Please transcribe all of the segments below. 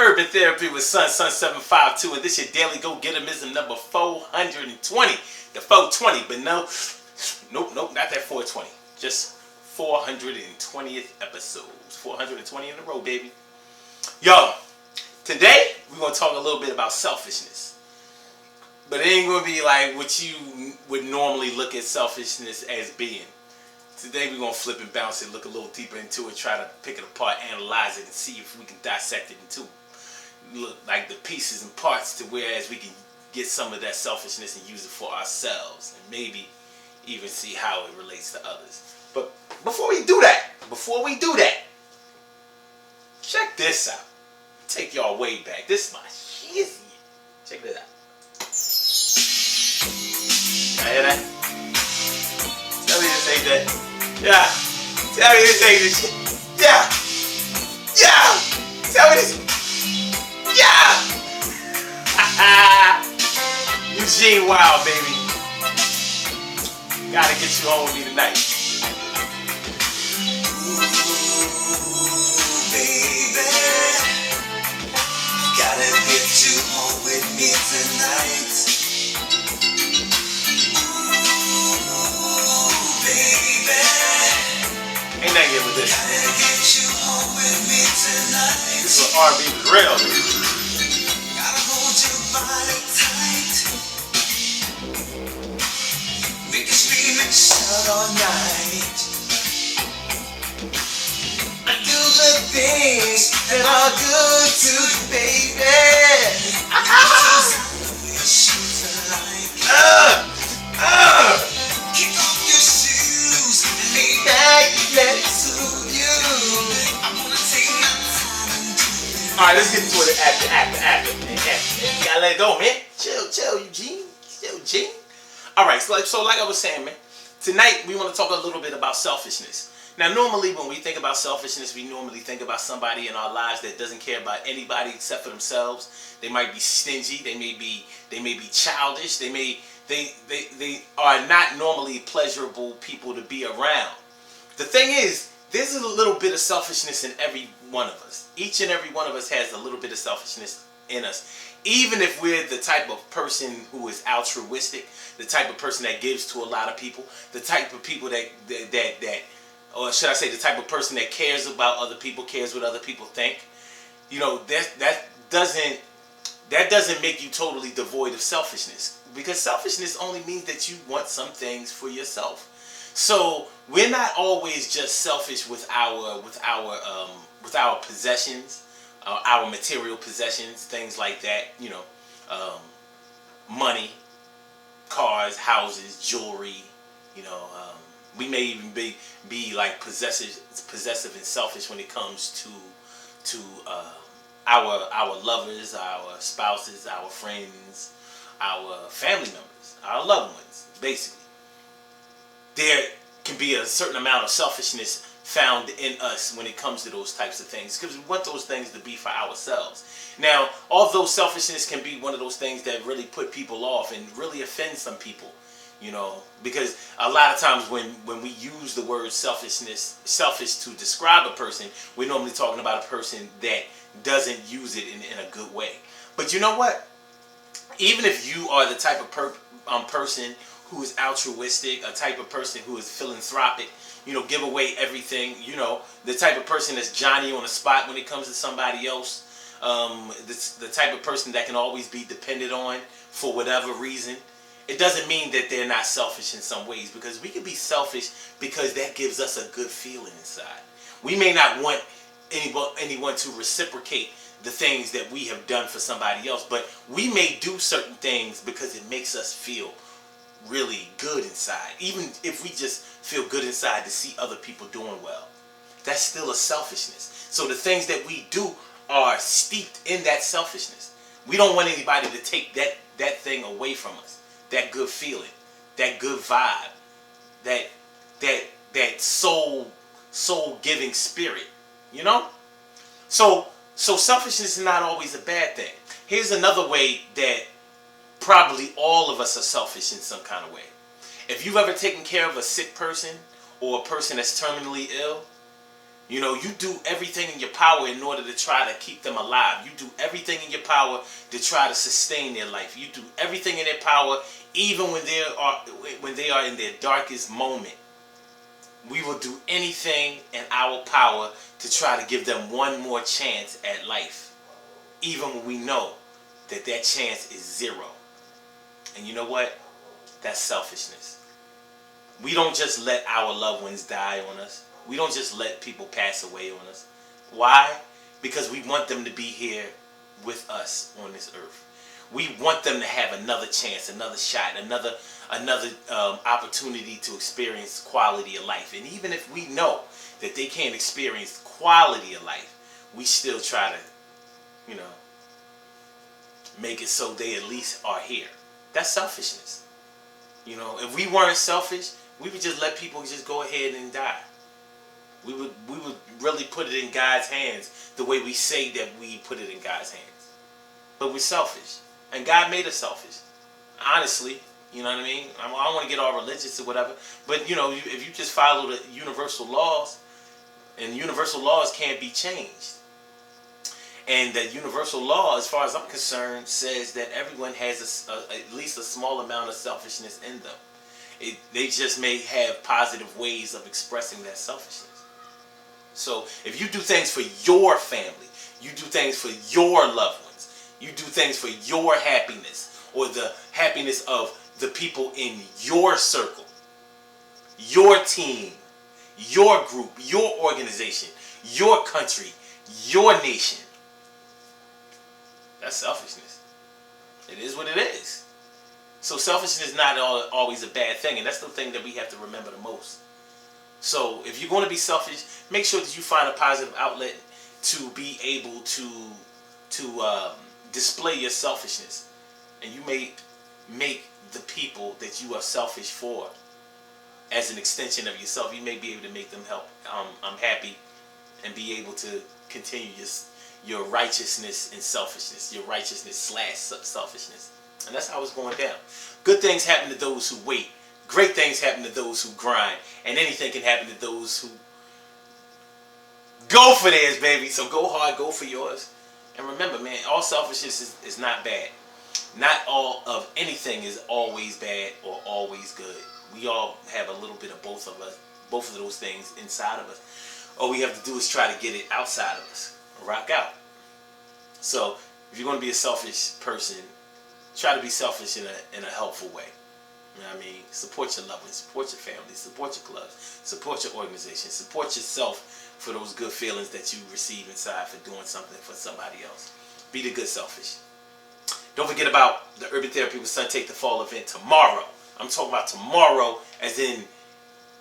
Urban Therapy with Sun752, and this your daily go-getterism number 420. The 420, but nope, not that 420. Just 420th episodes. 420 in a row, baby. Yo, today we're going to talk a little bit about selfishness. But it ain't going to be like what you would normally look at selfishness as being. Today we're going to flip and bounce it, look a little deeper into it, try to pick it apart, analyze it, and see if we can dissect it into look like the pieces and parts to whereas we can get some of that selfishness and use it for ourselves and maybe even see how it relates to others. But before we do that, check this out. Take y'all way back. This is my shizzy. Check this out. Y'all hear that? Tell me this ain't that. Yeah. Tell me this ain't this shit. Yeah. Tell me this. Yeah. Eugene Wild, baby. Gotta get you home with me tonight. Ooh, baby. Gotta get you home with me tonight. Ain't nothing good with this. This is R&B real. Gotta hold your body tight. Make you scream and shout all night. I do the things that are good to you, baby. Kick off your shoes and lay back, let it soothe you. I wanna take my time and do it. Alright, let's get into it after. You gotta let it go, man. Chill, Eugene. Alright, so like I was saying, man, tonight we want to talk a little bit about selfishness. Now, normally when we think about selfishness, we normally think about somebody in our lives that doesn't care about anybody except for themselves. They might be stingy. They may be childish. They are not normally pleasurable people to be around. The thing is, there's a little bit of selfishness in every one of us. Each and every one of us has a little bit of selfishness in us. Even if we're the type of person who is altruistic, the type of person that gives to a lot of people, the type of people that or should I say the type of person that cares about other people, cares what other people think. You know, that doesn't make you totally devoid of selfishness, because selfishness only means that you want some things for yourself. So we're not always just selfish with our possessions, our material possessions, things like that. You know, money, cars, houses, jewelry. You know, we may even be like possessive and selfish when it comes to our lovers, our spouses, our friends, our family members, our loved ones. Basically, there can be a certain amount of selfishness found in us when it comes to those types of things, because we want those things to be for ourselves. Now, although selfishness can be one of those things that really put people off and really offend some people, you know, because a lot of times when we use the word selfish to describe a person, we're normally talking about a person that doesn't use it in a good way. But you know what? Even if you are the type of person who is altruistic, a type of person who is philanthropic, you know, give away everything, you know, the type of person that's Johnny on the spot when it comes to somebody else, the type of person that can always be depended on for whatever reason, it doesn't mean that they're not selfish in some ways, because we can be selfish because that gives us a good feeling inside. We may not want anyone to reciprocate the things that we have done for somebody else, but we may do certain things because it makes us feel really good inside. Even if we just feel good inside to see other people doing well, that's still a selfishness. So the things that we do are steeped in that selfishness. We don't want anybody to take that thing away from us. That good feeling, that good vibe, that soul giving spirit, you know? So selfishness is not always a bad thing. Here's another way that probably all of us are selfish in some kind of way. If you've ever taken care of a sick person or a person that's terminally ill, You know, you do everything in your power in order to try to keep them alive. You do everything in your power to try to sustain their life. You do everything in their power, even when they are in their darkest moment. We will do anything in our power to try to give them one more chance at life, even when we know that chance is zero. And you know what? That's selfishness. We don't just let our loved ones die on us. We don't just let people pass away on us. Why? Because we want them to be here with us on this earth. We want them to have another chance, another shot, another opportunity to experience quality of life. And even if we know that they can't experience quality of life, we still try to, you know, make it so they at least are here. That's selfishness. You know, if we weren't selfish, we would just let people just go ahead and die. We would really put it in God's hands the way we say that we put it in God's hands. But we're selfish. And God made us selfish. Honestly, you know what I mean? I don't want to get all religious or whatever. But, you know, if you just follow the universal laws, and universal laws can't be changed. And that universal law, as far as I'm concerned, says that everyone has at least a small amount of selfishness in them. They just may have positive ways of expressing that selfishness. So if you do things for your family, you do things for your loved ones, you do things for your happiness or the happiness of the people in your circle, your team, your group, your organization, your country, your nation, that's selfishness. It is what it is. So selfishness is not always a bad thing, and that's the thing that we have to remember the most. So if you're going to be selfish, make sure that you find a positive outlet to be able to display your selfishness. And you may make the people that you are selfish for as an extension of yourself. You may be able to make them happy and be able to continue your righteousness and selfishness, your righteousness / selfishness. And that's how it's going down. Good things happen to those who wait. Great things happen to those who grind. And anything can happen to those who go for theirs, baby. So go hard, go for yours. And remember, man, all selfishness is not bad. Not all of anything is always bad or always good. We all have a little bit of both of those things inside of us. All we have to do is try to get it outside of us. Rock out. So if you're going to be a selfish person, try to be selfish in a helpful way. You know what I mean? Support your loved ones, support your family, support your clubs, support your organization, support yourself for those good feelings that you receive inside for doing something for somebody else. Be the good selfish. Don't forget about the Urban Therapy with Sun Take the Fall event tomorrow. I'm talking about tomorrow as in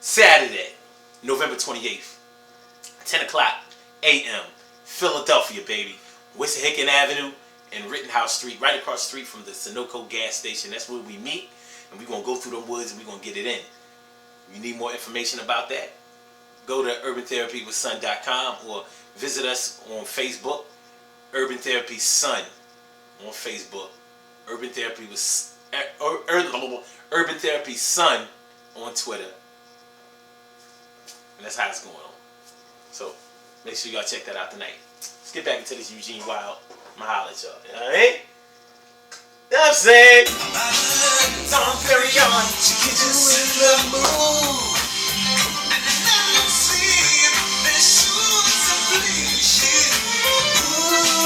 Saturday, November 28th, 10 o'clock a.m., Philadelphia, baby. Wissahickon Avenue and Rittenhouse Street, right across the street from the Sunoco gas station. That's where we meet. And we're going to go through the woods and we're going to get it in. If you need more information about that, go to urbantherapywithsun.com or visit us on Facebook, Urban Therapy Sun on Facebook, Urban Therapy Sun on Twitter. And that's how it's going on. So make sure y'all check that out tonight. Let's get back into this Eugene Wild. I'ma holla at y'all. You know what I mean? You know what I'm saying? Don't carry on. To get you in the mood. And then you see the shoes to please you. Ooh,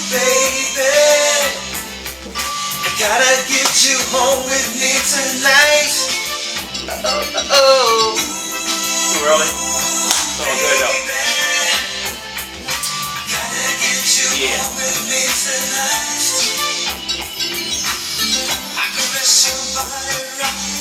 baby. I gotta get you home with me tonight. Uh-oh. Too early? It's all good though. Yeah. With me tonight. I caress your body right.